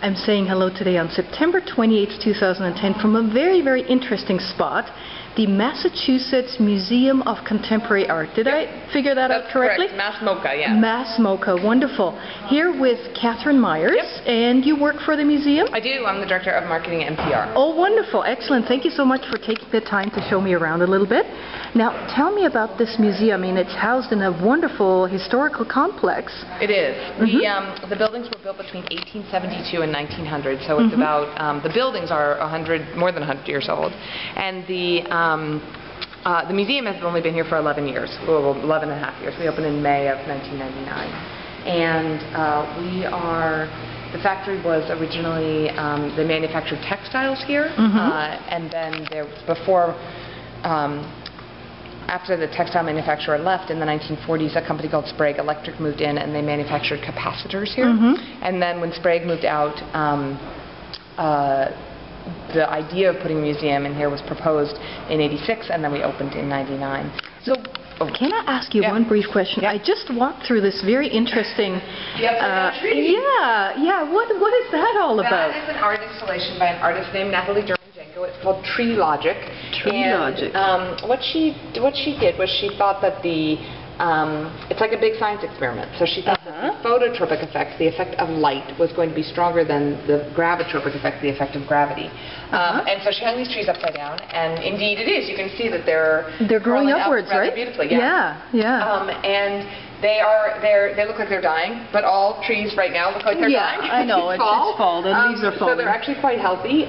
I'm saying hello today on September 28th, 2010 from a very, very interesting spot, the Massachusetts Museum of Contemporary Art. Did I figure that out correctly? Correct. MassMoCA, yeah. MassMoCA, wonderful. Here with Catherine Myers, and you work for the museum? I do. I'm the Director of Marketing and PR. Oh, wonderful. Excellent. Thank you so much for taking the time to show me around a little bit. Now, tell me about this museum. I mean, it's housed in a wonderful historical complex. It is. The buildings were built between 1872 and 1900, so it's about, the buildings are more than 100 years old. And the museum has only been here for 11 years, well, 11 and a half years. We opened in May of 1999. And the factory was originally, they manufactured textiles here, and then after the textile manufacturer left in the 1940s, a company called Sprague Electric moved in and they manufactured capacitors here. And then when Sprague moved out, the idea of putting a museum in here was proposed in '86, and then we opened in '99. So, can I ask you one brief question? I just walked through this very interesting. What is that all about? That is an art installation by an artist named Natalie Derman-Jenko. It's called Tree Logic. What she did was she thought that it's like a big science experiment. So she thought that the phototropic effect, the effect of light, was going to be stronger than the gravitropic effect, the effect of gravity. And so she hung these trees upside down, and indeed it is. You can see that they're growing upwards, rather right? Beautifully, And they look like they're dying, but all trees right now look like they're dying. I know. It's fall. The leaves are falling. So they're actually quite healthy.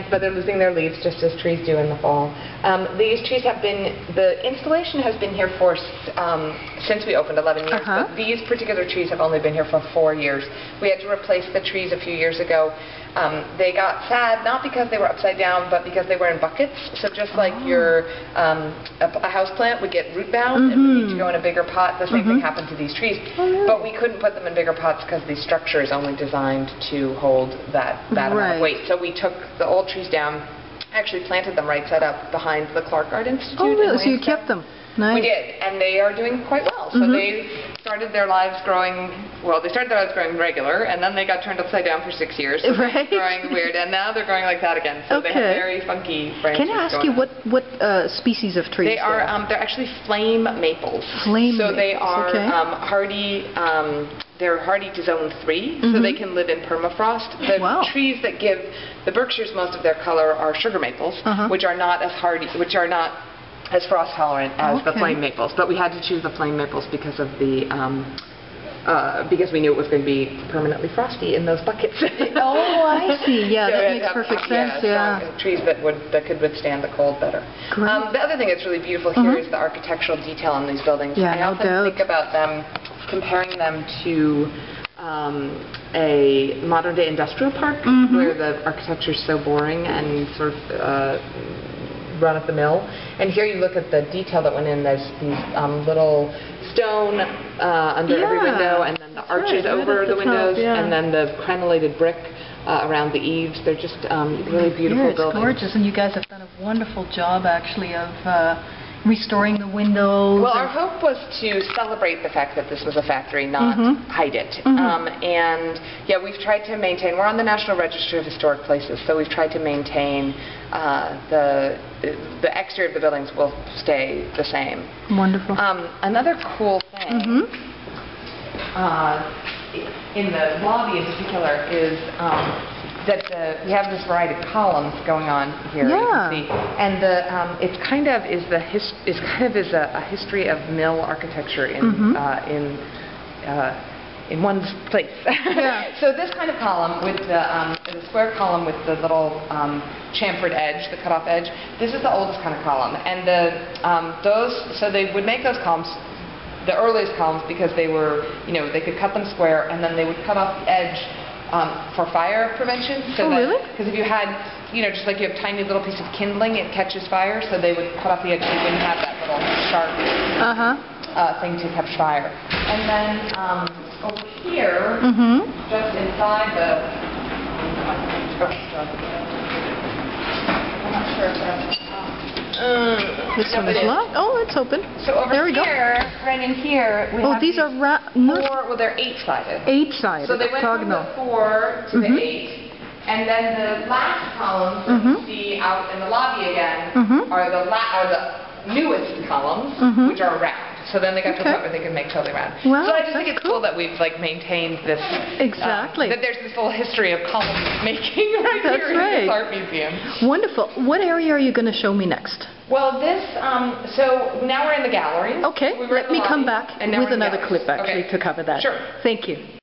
But they're losing their leaves just as trees do in the fall. These trees the installation has been here since we opened 11 years, but these particular trees have only been here for 4 years. We had to replace the trees a few years ago. They got sad, not because they were upside down, but because they were in buckets. So just like a house plant would get root bound and would need to go in a bigger pot, the same thing happened to these trees. But we couldn't put them in bigger pots because the structure is only designed to hold that amount of weight. So we took the old trees down, actually planted them right side up behind the Clark Art Institute. Oh, really? So you kept them? Nice. We did, and they are doing quite well. So they started their lives growing, regular, and then they got turned upside down for 6 years. So growing weird, and now they're growing like that again. So they have very funky branches. Can I ask you what species of trees they are? They're actually flame maples. So they are hardy. They're hardy to zone 3, so they can live in permafrost. The trees that give the Berkshires most of their color are sugar maples, which are not as hardy, as frost tolerant as the flame maples. But we had to choose the flame maples because of because we knew it was going to be permanently frosty in those buckets. Oh, I see. Yeah, so that makes perfect sense. Trees that could withstand the cold better. The other thing that's really beautiful here is the architectural detail on these buildings. I often think about them, comparing them to a modern-day industrial park where the architecture is so boring and sort of run-of-the-mill. And here you look at the detail that went in. There's these little stone under every window, and then the arches over the windows, and then the crenellated brick around the eaves. They're just really beautiful buildings. It's gorgeous, and you guys have done a wonderful job, actually, of restoring the windows. Well, our hope was to celebrate the fact that this was a factory, not hide it. And we've tried to maintain, we're on the National Register of Historic Places, so we've tried to maintain the exterior of the buildings will stay the same. Wonderful. Another cool thing in the lobby in particular is that we have this variety of columns going on here. You can see, and it's kind of a history of mill architecture in one place. So this kind of column with the square column with the little chamfered edge, the cut-off edge. This is the oldest kind of column, and so they would make those columns, the earliest columns, because they were, they could cut them square, and then they would cut off the edge for fire prevention. So because if you had, just like you have tiny little piece of kindling, it catches fire, so they would cut off the edge so you wouldn't have that little sharp thing to catch fire. And then over here, just inside I'm not sure if that's This one is locked. Oh, it's open. So over there we here, right in here, we have these are four, well, they're 8-sided. 8-sided. So they went from the 4 to the 8. And then the last columns that you see out in the lobby again are the newest columns, which are round. So then they got to a point where they could make totally round. Wow, so I just think it's cool that we've like maintained this. Exactly. That there's this whole history of column making right here in this art museum. Wonderful. What area are you going to show me next? Well, this, so now we're in the galleries. Okay, let me come back with another clip actually to cover that. Sure. Thank you.